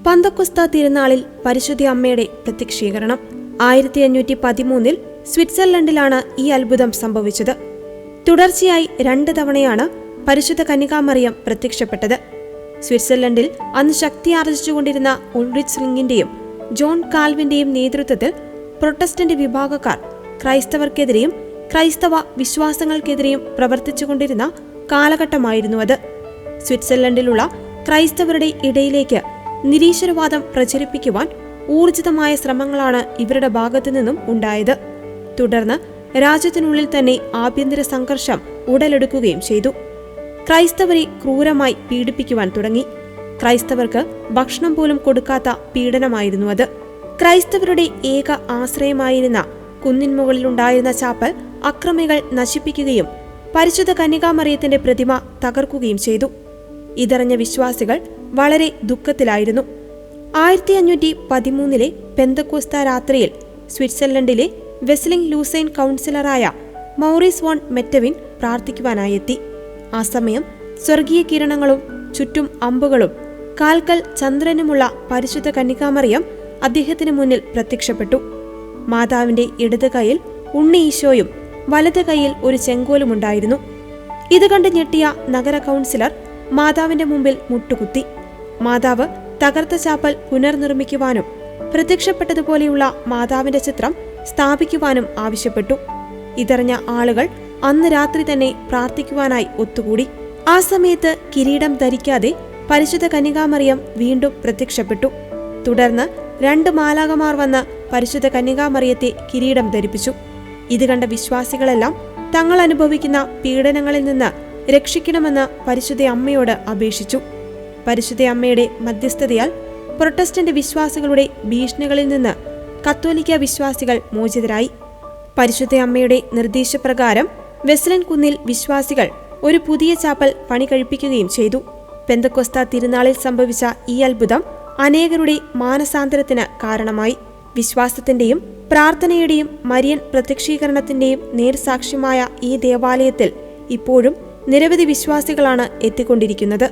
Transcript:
പന്തക്കൊസ്ത തിരുനാളിൽ പരിശുദ്ധ അമ്മയുടെ പ്രത്യക്ഷീകരണം 1513 സ്വിറ്റ്സർലൻഡിലാണ് ഈ അത്ഭുതം സംഭവിച്ചത്. തുടർച്ചയായി 2 തവണയാണ് പരിശുദ്ധ കന്യകാമറിയം പ്രത്യക്ഷപ്പെട്ടത്. സ്വിറ്റ്സർലൻഡിൽ അന്ന് ശക്തിയാർജിച്ചുകൊണ്ടിരുന്ന ഉൾറിച്ച് റിംഗിന്റെയും ജോൺ കാൽവിന്റെയും നേതൃത്വത്തിൽ പ്രൊട്ടസ്റ്റന്റ് വിഭാഗക്കാർ ക്രൈസ്തവർക്കെതിരെയും ക്രൈസ്തവ വിശ്വാസങ്ങൾക്കെതിരെയും പ്രവർത്തിച്ചുകൊണ്ടിരുന്ന കാലഘട്ടമായിരുന്നു അത്. സ്വിറ്റ്സർലൻഡിലുള്ള ക്രൈസ്തവരുടെ ഇടയിലേക്ക് നിരീശ്വരവാദം പ്രചരിപ്പിക്കുവാൻ ഊർജിതമായ ശ്രമങ്ങളാണ് ഇവരുടെ ഭാഗത്തു നിന്നും ഉണ്ടായത്. തുടർന്ന് രാജ്യത്തിനുള്ളിൽ തന്നെ ആഭ്യന്തര സംഘർഷം ഉടലെടുക്കുകയും ചെയ്തു. ക്രൈസ്തവരെ ക്രൂരമായി പീഡിപ്പിക്കുവാൻ തുടങ്ങി. ക്രൈസ്തവർക്ക് ഭക്ഷണം പോലും കൊടുക്കാത്ത പീഡനമായിരുന്നു അത്. ക്രൈസ്തവരുടെ ഏക ആശ്രയമായിരുന്ന കുന്നിൻമുകളിലുണ്ടായിരുന്ന ചാപ്പൽ അക്രമികൾ നശിപ്പിക്കുകയും പരിശുദ്ധ കന്യകാമറിയത്തിന്റെ പ്രതിമ തകർക്കുകയും ചെയ്തു. ഇതറിഞ്ഞ വിശ്വാസികൾ വളരെ ദുഃഖത്തിലായിരുന്നു. 1513 പെന്തക്കോസ്ത രാത്രിയിൽ സ്വിറ്റ്സർലൻഡിലെ വെസ്ലിംഗ് ലൂസൈൻ കൗൺസിലറായ മൗറീസ് വോൺ മെറ്റവിൻ പ്രാർത്ഥിക്കുവാനായെത്തി. ആ സമയം സ്വർഗീയ കിരണങ്ങളും ചുറ്റും അമ്പുകളും കാൽക്കൽ ചന്ദ്രനുമുള്ള പരിശുദ്ധ കന്യകാമറിയം അദ്ദേഹത്തിന് മുന്നിൽ പ്രത്യക്ഷപ്പെട്ടു. മാതാവിന്റെ ഇടത് കൈയിൽ ഉണ്ണി ഈശോയും വലത് കൈയിൽ ഒരു ചെങ്കോലുമുണ്ടായിരുന്നു. ഇത് കണ്ട് ഞെട്ടിയ നഗര കൗൺസിലർ മാതാവിന്റെ മുമ്പിൽ മുട്ടുകുത്തി. മാതാവ് തകർത്ത ചാപ്പൽ പുനർനിർമ്മിക്കുവാനും പ്രത്യക്ഷപ്പെട്ടതുപോലെയുള്ള മാതാവിന്റെ ചിത്രം സ്ഥാപിക്കുവാനും ആവശ്യപ്പെട്ടു. ഇതറിഞ്ഞ ആളുകൾ അന്ന് രാത്രി തന്നെ പ്രാർത്ഥിക്കുവാനായി ഒത്തുകൂടി. ആ സമയത്ത് കിരീടം ധരിക്കാതെ പരിശുദ്ധ കന്യകാമറിയം വീണ്ടും പ്രത്യക്ഷപ്പെട്ടു. തുടർന്ന് 2 മാലാഖമാർ വന്ന് പരിശുദ്ധ കന്യകാമറിയത്തെ കിരീടം ധരിപ്പിച്ചു. ഇത് കണ്ട വിശ്വാസികളെല്ലാം തങ്ങൾ അനുഭവിക്കുന്ന പീഡനങ്ങളിൽ നിന്ന് രക്ഷിക്കണമെന്ന് പരിശുദ്ധ അമ്മയോട് അപേക്ഷിച്ചു. പരിശുദ്ധ അമ്മയുടെ മധ്യസ്ഥതയാൽ പ്രൊട്ടസ്റ്റന്റ് വിശ്വാസികളുടെ ഭീഷണികളിൽ നിന്ന് കത്തോലിക്ക വിശ്വാസികൾ മോചിതരായി. പരിശുദ്ധ അമ്മയുടെ നിർദ്ദേശപ്രകാരം വെസ്ലൻ കുന്നിൽ വിശ്വാസികൾ ഒരു പുതിയ ചാപ്പൽ പണി കഴിപ്പിക്കുകയും ചെയ്തു. പെന്തക്കൊസ്ത തിരുനാളിൽ സംഭവിച്ച ഈ അത്ഭുതം അനേകരുടെ മാനസാന്തരത്തിന് കാരണമായി. വിശ്വാസത്തിന്റെയും പ്രാർത്ഥനയുടെയും മരിയൻ പ്രത്യക്ഷീകരണത്തിന്റെയും നേർസാക്ഷ്യമായ ഈ ദേവാലയത്തിൽ ഇപ്പോഴും നിരവധി വിശ്വാസികളാണ് എത്തിക്കൊണ്ടിരിക്കുന്നത്.